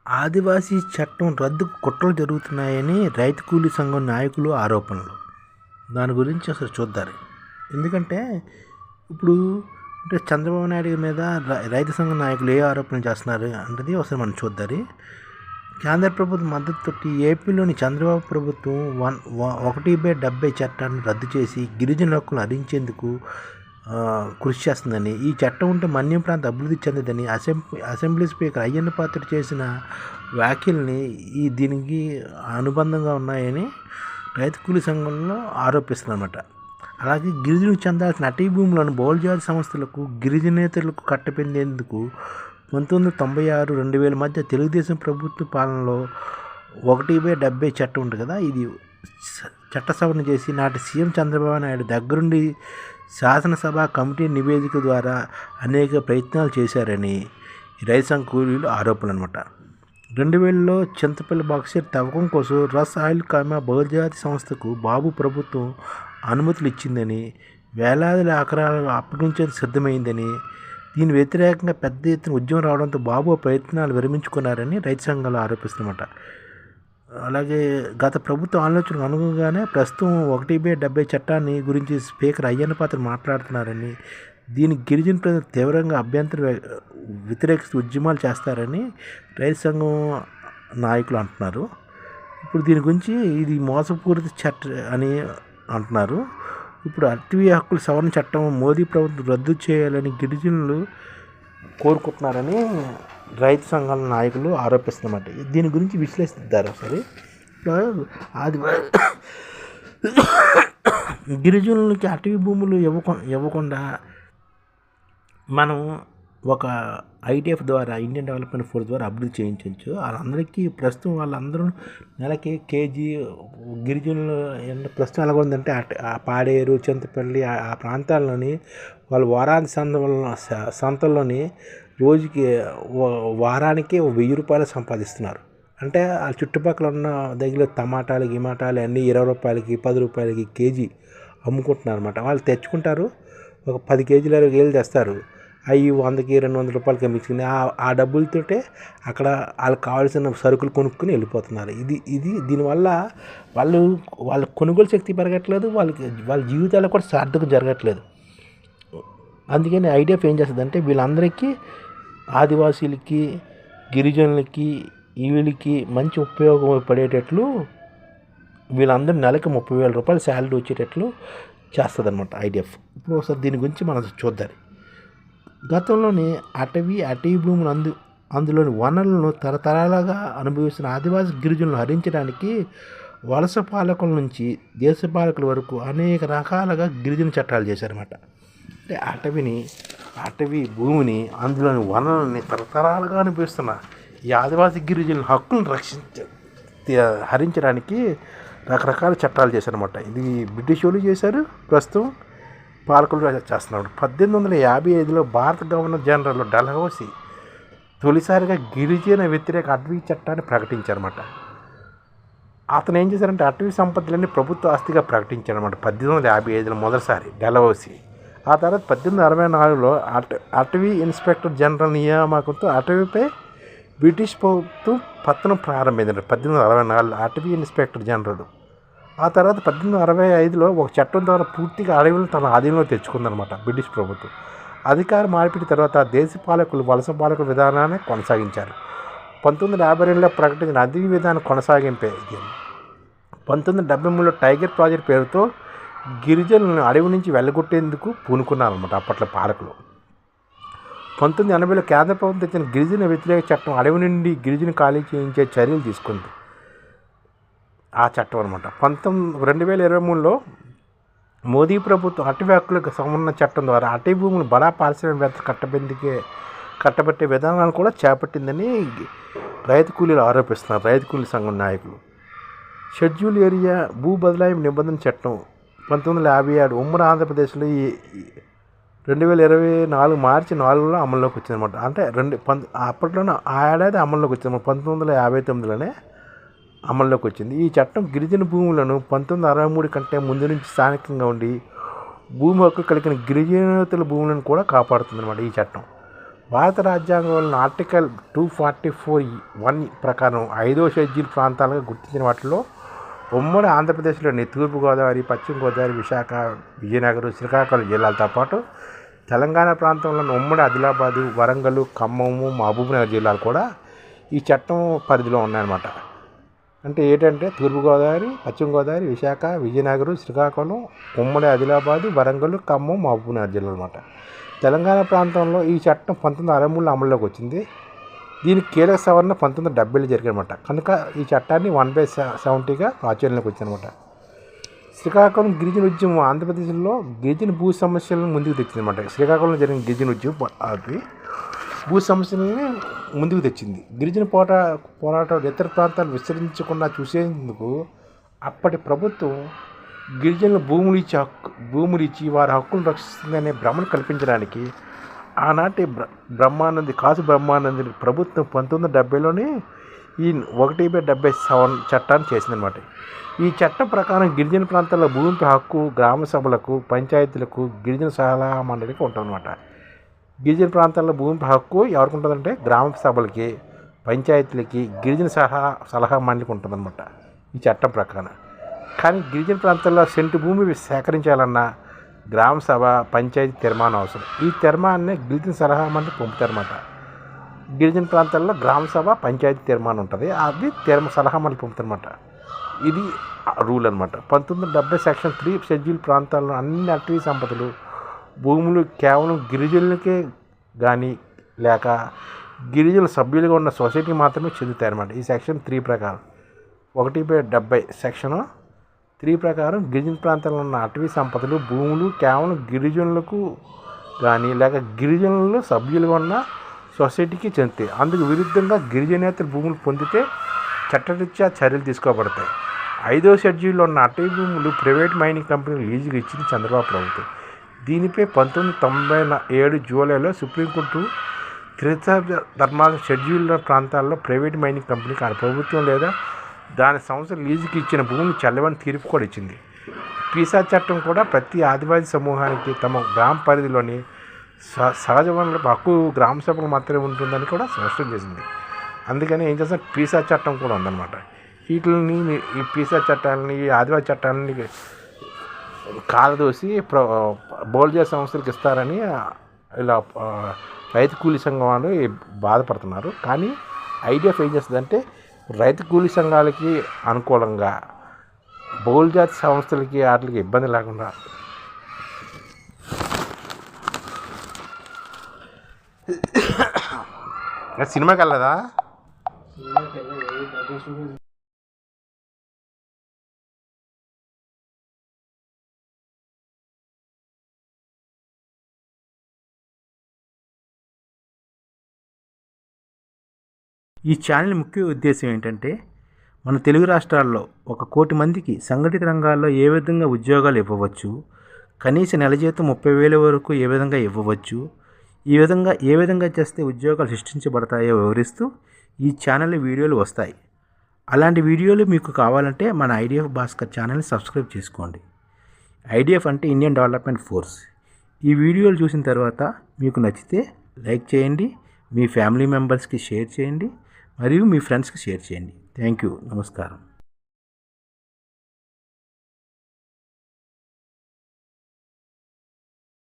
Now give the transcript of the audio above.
ఆదివాసీ చట్టం రద్దుకు కుట్రలు జరుగుతున్నాయని రైతు కూలీ సంఘం నాయకులు ఆరోపణలు. దాని గురించి అసలు చూద్దారు. ఎందుకంటే ఇప్పుడు అంటే చంద్రబాబు నాయుడు మీద రైతు సంఘం నాయకులు ఏ ఆరోపణలు చేస్తున్నారు అన్నది ఒకసారి మనం చూద్దారు. కేంద్ర ప్రభుత్వం మద్దతుతోటి ఏపీలోని చంద్రబాబు ప్రభుత్వం 1/70 చట్టాన్ని రద్దు చేసి గిరిజన హక్కులను హరించేందుకు కృషి చేస్తుందని, ఈ చట్టం ఉంటే మన్యం ప్రాంత అభివృద్ధి చెందదని అసెంబ్లీ స్పీకర్ అయ్యన్న పాత్రుడు చేసిన వ్యాఖ్యల్ని దీనికి అనుబంధంగా ఉన్నాయని రైతు కూలీ సంఘంలో ఆరోపిస్తున్నారన్నమాట. అలాగే గిరిజనులకు చెందాల్సిన అటవీ భూములను బహుళజాతి సంస్థలకు గిరిజనేతలకు కట్టపెట్టేందుకు 1996, 2000 మధ్య తెలుగుదేశం ప్రభుత్వ పాలనలో 1/70 చట్టం ఉంటుంది కదా, ఇది చట్ట సవరణ చేసి నాటి సీఎం చంద్రబాబు నాయుడు దగ్గరుండి శాసనసభ కమిటీ నివేదిక ద్వారా అనేక ప్రయత్నాలు చేశారని రైతు సంఘ కూలీలు ఆరోపణలు అనమాట. 2000లో చింతపల్లి బాక్సైట్ తవ్వకం కోసం రస్ ఆయిల్ కర్మ బహుళజాతి సంస్థకు బాబు ప్రభుత్వం అనుమతులు ఇచ్చిందని, వేలాది ఎకరాలు అప్పటి నుంచే సిద్ధమైందని, దీని వ్యతిరేకంగా పెద్ద ఎత్తున ఉద్యమం రావడంతో బాబు ప్రయత్నాలు విరమించుకున్నారని రైతు సంఘాలు ఆరోపిస్తున్నమాట. అలాగే గత ప్రభుత్వ ఆలోచనకు అనుగుణంగానే ప్రస్తుతం 1/70 చట్టాన్ని గురించి స్పీకర్ అయ్యన్న పాత్రుడు మాట్లాడుతున్నారని, దీనికి గిరిజన ప్రజలు తీవ్రంగా వ్యతిరేకిస్తూ ఉద్యమాలు చేస్తారని రైతు సంఘం నాయకులు అంటున్నారు. ఇప్పుడు దీని గురించి ఇది మోసపూరిత చట్టం అని అంటున్నారు. ఇప్పుడు అటవీ హక్కుల సవరణ చట్టం మోదీ ప్రభుత్వం రద్దు చేయాలని గిరిజనులు కోరుకుంటున్నారని రైతు సంఘాల నాయకులు ఆరోపిస్తున్నమాట. దీని గురించి విశ్లేషిస్తారు. సరే, గిరిజనులకి అటవీ భూములు ఇవ్వకుండా మనం ఒక ఐటీఎఫ్ ద్వారా, ఇండియన్ డెవలప్మెంట్ ఫోర్స్ ద్వారా అభివృద్ధి చేయించవచ్చు. వాళ్ళందరికీ ప్రస్తుతం వాళ్ళందరూ నెలకి కేజీ గిరిజనులు ప్రస్తుతం ఎలా ఉందంటే పాడేరు, చింతపల్లి ఆ ప్రాంతాల్లోని వాళ్ళు వారాంతి సంతల్లోని రోజుకి వారానికి 1000 రూపాయలు సంపాదిస్తున్నారు. అంటే ఆ చుట్టుపక్కల ఉన్న దగ్గర టమాటాలు అన్నీ 20 రూపాయలకి 10 రూపాయలకి కేజీ అమ్ముకుంటున్నారు అనమాట. వాళ్ళు తెచ్చుకుంటారు, ఒక 10 కేజీలు 20 కేజీలు తెస్తారు, అవి 100కి 200 రూపాయలకి అమ్మించుకుని ఆ డబ్బులతోటే అక్కడ వాళ్ళకి కావాల్సిన సరుకులు కొనుక్కుని వెళ్ళిపోతున్నారు. దీనివల్ల వాళ్ళ కొనుగోలు శక్తి పెరగట్లేదు, వాళ్ళ జీవితాలు కూడా సార్థకం జరగట్లేదు. అందుకని ఐడిఎఫ్ ఏం చేస్తుందంటే వీళ్ళందరికీ, ఆదివాసీలకి, గిరిజనులకి, వీళ్ళకి మంచి ఉపయోగపడేటట్లు వీళ్ళందరూ నెలకి 30,000 రూపాయలు శాలరీ వచ్చేటట్లు చేస్తుంది అనమాట ఐడిఎఫ్. ఇప్పుడు ఒకసారి దీని గురించి మనం చూద్దాం. గతంలోనే అటవీ భూములు అందులోని వనరులను తరతరాలుగా అనుభవిస్తున్న ఆదివాసీ గిరిజనులను హరించడానికి వలస పాలకుల నుంచి దేశ పాలకుల వరకు అనేక రకాలుగా గిరిజన చట్టాలు చేశారన్నమాట. అంటే అటవీ భూమిని, అందులోని వనరులని తరతరాలుగా అనిపిస్తున్న ఈ ఆదివాసీ గిరిజనుల హక్కులను హరించడానికి రకరకాల చట్టాలు చేశారన్నమాట. ఇది బ్రిటిష్ వాళ్ళు చేశారు, ప్రస్తుతం పాలకులు చేస్తున్నారు. 1855లో భారత గవర్నర్ జనరల్ డల్హౌసీ తొలిసారిగా గిరిజన వ్యతిరేక అటవీ చట్టాన్ని ప్రకటించారన్నమాట. అతను ఏం చేశారంటే అటవీ సంపత్తులన్నీ ప్రభుత్వ ఆస్తిగా ప్రకటించారన్నమాట 1855లో మొదటిసారి డల్హౌసీ. ఆ తర్వాత 1864లో అటవీ ఇన్స్పెక్టర్ జనరల్ నియామకంతో అటవీపై బ్రిటిష్ ప్రభుత్వం పతనం ప్రారంభించారు 1864 అటవీ ఇన్స్పెక్టర్ జనరల్. ఆ తర్వాత 1865లో ఒక చట్టం ద్వారా పూర్తిగా అడవులను తన ఆధీనంలో తెచ్చుకుందనమాట బ్రిటిష్ ప్రభుత్వం. అధికార మార్పిడి తర్వాత దేశ పాలకులు వలస పాలకుల విధానాన్ని కొనసాగించారు. 1952లో ప్రకటించిన అటవీ విధానం కొనసాగింపే 1973లో టైగర్ ప్రాజెక్ట్ పేరుతో గిరిజనులను అడవి నుంచి వెళ్ళగొట్టేందుకు పూనుకున్నారన్నమాట అప్పట్లో పాలకులు. 1980లో కేంద్ర ప్రభుత్వం తెచ్చిన గిరిజన వ్యతిరేక చట్టం అడవి నుండి గిరిజన ఖాళీ చేయించే చర్యలు తీసుకుంది. ఆ చట్టం అనమాట 2023లో మోదీ ప్రభుత్వం అటవీ హక్కులకు సంబంధించిన చట్టం ద్వారా అటవీ భూములు బడా పారిశ్రామికవేత్త కట్టబెట్టే విధానాలు కూడా చేపట్టిందని రైతు కూలీలు ఆరోపిస్తున్నారు రైతు కూలీ సంఘం నాయకులు. షెడ్యూల్ ఏరియా భూ బదలాయింపు నిబంధన చట్టం 1957 ఉమ్మడి ఆంధ్రప్రదేశ్లో 2024 మార్చి 4లో అమల్లోకి వచ్చిందనమాట. అంటే అప్పట్లోనే ఆ ఏడాది అమల్లోకి వచ్చింది, 1959లోనే అమల్లోకి వచ్చింది. ఈ చట్టం గిరిజన భూములను 1963 కంటే ముందు నుంచి స్థానికంగా ఉండి భూమి హక్కు కలిగిన గిరిజనేతల భూములను కూడా కాపాడుతుంది అనమాట ఈ చట్టం. భారత రాజ్యాంగంలోని ఆర్టికల్ 244(1) ప్రకారం 5వ షెడ్యూల్ ప్రాంతాలుగా గుర్తించిన వాటిలో ఉమ్మడి ఆంధ్రప్రదేశ్లోని తూర్పుగోదావరి, పశ్చిమ గోదావరి, విశాఖ, విజయనగరం, శ్రీకాకుళం జిల్లాలతో పాటు తెలంగాణ ప్రాంతంలోని ఉమ్మడి ఆదిలాబాదు, వరంగల్, ఖమ్మము, మహబూబ్నగర్ జిల్లాలు కూడా ఈ చట్టం పరిధిలో ఉన్నాయన్నమాట. అంటే ఏంటంటే తూర్పుగోదావరి, పశ్చిమ గోదావరి, విశాఖ, విజయనగరం, శ్రీకాకుళం, ఉమ్మడి ఆదిలాబాదు, వరంగల్, ఖమ్మం, మహబూబ్నగర్ జిల్లాలు అన్నమాట. తెలంగాణ ప్రాంతంలో ఈ చట్టం 1963లో అమల్లోకి వచ్చింది. దీనికి కీలక సవరణ 1970లో జరిగిందన్నమాట. కనుక ఈ చట్టాన్ని 1/70గా ఆచరణలోకి వచ్చిందన్నమాట. శ్రీకాకుళం గిరిజన ఉద్యమం ఆంధ్రప్రదేశ్లో గిరిజన భూ సమస్యలను ముందుకు తెచ్చిందన్నమాట. శ్రీకాకుళంలో జరిగిన గిరిజన ఉద్యమం అది భూ సమస్యలని ముందుకు తెచ్చింది. గిరిజన పోరాటం ఇతర ప్రాంతాలు విస్తరించకుండా చూసేందుకు అప్పటి ప్రభుత్వం గిరిజనుల భూములు ఇచ్చి వారి హక్కులను రక్షిస్తుందనే భ్రమను కల్పించడానికి ఆనాటి కాసు బ్రహ్మానంది ప్రభుత్వం 1970లోనే ఈ 1/77 చట్టాన్ని చేసిందనమాట. ఈ చట్టం ప్రకారం గిరిజన ప్రాంతాల్లో భూమిపై హక్కు గ్రామ సభలకు, పంచాయతీలకు, గిరిజన సలహా మండలికి ఉంటుందన్నమాట. గిరిజన ప్రాంతాల్లో భూమిపై హక్కు ఎవరికి ఉంటుందంటే గ్రామ సభలకి, పంచాయతీలకి, గిరిజన సలహా మండలికి ఉంటుందన్నమాట ఈ చట్టం ప్రకారం. కానీ గిరిజన ప్రాంతాల్లో సెంటు భూమి సేకరించాలన్నా గ్రామ సభ, పంచాయతీ తీర్మానం అవసరం. ఈ తీర్మానాన్ని గిరిజన సలహా మండలి పంపుతారన్నమాట. గిరిజన ప్రాంతాల్లో గ్రామ సభ, పంచాయతీ తీర్మానం ఉంటుంది, అది సలహా మండలి పంపుతారన్నమాట. ఇది రూల్ అనమాట. 1970 సెక్షన్ 3 షెడ్యూల్ ప్రాంతాల్లో అన్ని అటవీ సంపదలు, భూములు కేవలం గిరిజనులకే కానీ లేక గిరిజనుల సభ్యులుగా ఉన్న సొసైటీ మాత్రమే చెందుతాయన్నమాట. ఈ సెక్షన్ 3 ప్రకారం 1/70 సెక్షన్ 3 ప్రకారం గిరిజన ప్రాంతాల్లో ఉన్న అటవీ సంపదలు, భూములు కేవలం గిరిజనులకు కానీ లేక గిరిజనులు సభ్యులుగా ఉన్న సొసైటీకి చెందుతాయి. అందుకు విరుద్ధంగా గిరిజనేతర భూములు పొందితే చట్టరీత్యా చర్యలు తీసుకోబడతాయి. 5వ షెడ్యూల్లో ఉన్న అటవీ భూములు ప్రైవేట్ మైనింగ్ కంపెనీలు లీజుగా ఇచ్చింది చంద్రబాబు ప్రభుత్వం. దీనిపై 1997 జూలైలో సుప్రీంకోర్టు త్రిసభ్య ధర్మాసనం షెడ్యూల్ ప్రాంతాల్లో ప్రైవేట్ మైనింగ్ కంపెనీకి ఆ ప్రభుత్వం లేదా దాని సంస్థ లీజుకి ఇచ్చిన భూమిని చెల్లవని తీర్పు కూడా ఇచ్చింది. పీసా చట్టం కూడా ప్రతి ఆదివాసీ సమూహానికి తమ గ్రామ పరిధిలోని సహజ వనరుల హక్కు గ్రామ సభలు మాత్రమే ఉంటుందని కూడా స్పష్టం చేసింది. అందుకని ఏం చేస్తారు, పీసా చట్టం కూడా ఉందన్నమాట. వీటిని ఈ పీసా చట్టాలని, ఈ ఆదివాసీ చట్టాలని కాలదోసి బోల్జా సంస్థలకు ఇస్తారని ఇలా రైతు కూలీ సంఘం వాళ్ళు బాధపడుతున్నారు. కానీ ఐడిఎఫ్ ఏం చేస్తుందంటే రైతు కూలీ సంఘాలకి అనుకూలంగా బహుళజాతి సంస్థలకి వాటికి ఇబ్బంది లేకుండా సినిమాకి వెళ్ళదా? ఈ ఛానల్ ముఖ్య ఉద్దేశం ఏంటంటే మన తెలుగు రాష్ట్రాల్లో 1 కోటి మందికి సంఘటిత రంగాల్లో ఏ విధంగా ఉద్యోగాలు ఇవ్వవచ్చు, కనీస నెల జీతం 30,000 వరకు ఏ విధంగా ఇవ్వవచ్చు, ఏ విధంగా చేస్తే ఉద్యోగాలు సృష్టించబడతాయో వివరిస్తూ ఈ ఛానల్ వీడియోలు వస్తాయి. అలాంటి వీడియోలు మీకు కావాలంటే మన ఐడిఎఫ్ భాస్కర్ ఛానల్ని సబ్స్క్రైబ్ చేసుకోండి. ఐడిఎఫ్ అంటే ఇండియన్ డెవలప్మెంట్ ఫోర్స్. ఈ వీడియోలు చూసిన తర్వాత మీకు నచ్చితే లైక్ చేయండి, మీ ఫ్యామిలీ మెంబర్స్కి షేర్ చేయండి, మరియు మీ ఫ్రెండ్స్కి షేర్ చేయండి. Thank you. నమస్కారం.